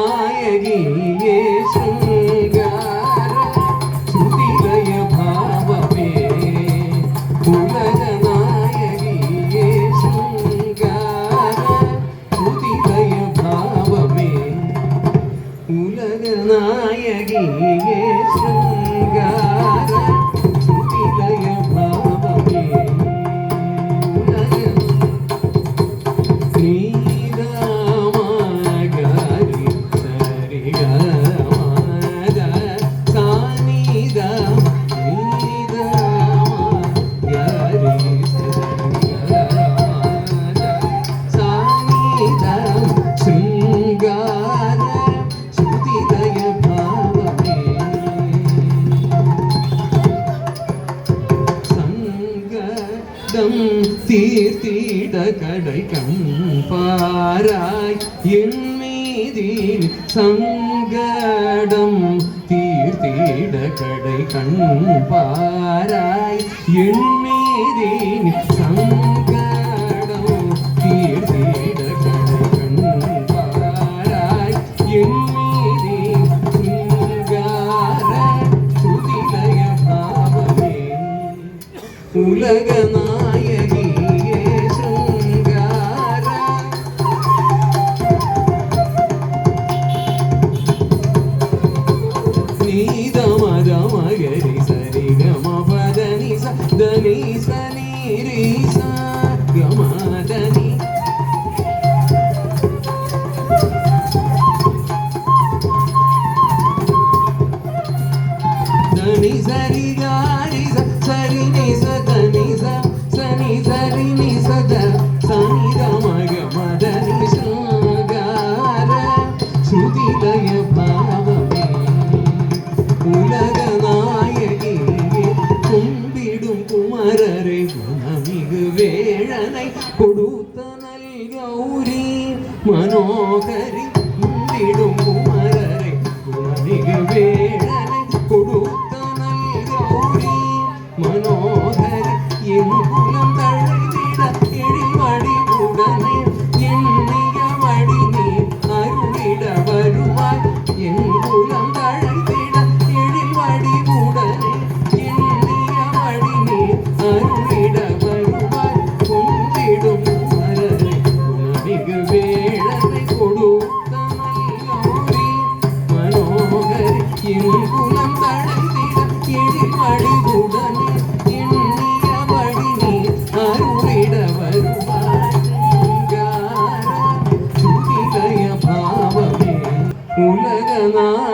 உலகநாயகியே ஸ்ருங்கார சுதிலய பாவமே உலகநாயகியே ஸ்ருங்கார சுதிலய பாவமே உலகநாயகியே ஸ்ருங்கார சுதிலய பாவமே தீர்த்திட கடை கண்பாராய் என் மீதில் சங்கடம் தீர்த்திட கடை கண்பாராய் என் மீதில் சங்கடம் தீர்த்திட கடை கண்பாராய் என் மீதில் சிங்கார சுதிலய பாவமே உலகநாயகி மகரி சரி கம பதனி சனி சனி ரீ சா கம தனி தனி சரி காரி சரி நி சதனி சனி சரி நி சத சனி கம கம தனி ஸ்ருங்கார சுதிலய பாவமே உலகநாயகி கும்பிடும் குமரரை குணமிகு வேழனை கொடுத்த நல் கௌரி மனோகரி கும்பிடும் குமரரை குணமிகு வேழனை கொடுத்த நல் கௌரி மனோகரி என் குலம் தழைத்திட எழில்வடி உடனே எண்ணிய வடி நீ அருளிட வருவாய் என் குலம் தழைத்திட வடிவுடனே எண்ணிய வடி நீ அருளிட வருவாய் கும்பிடும் மரரை குணமிகு வேழனை கொடுத்த நல்லோரி மனோகரி என் குலம் தழைத்திட எழில் வடிவுடனே எண்ணிய வடி நீ அருளிட வருவாய் சுதிலய பாவமே உலகநாயகி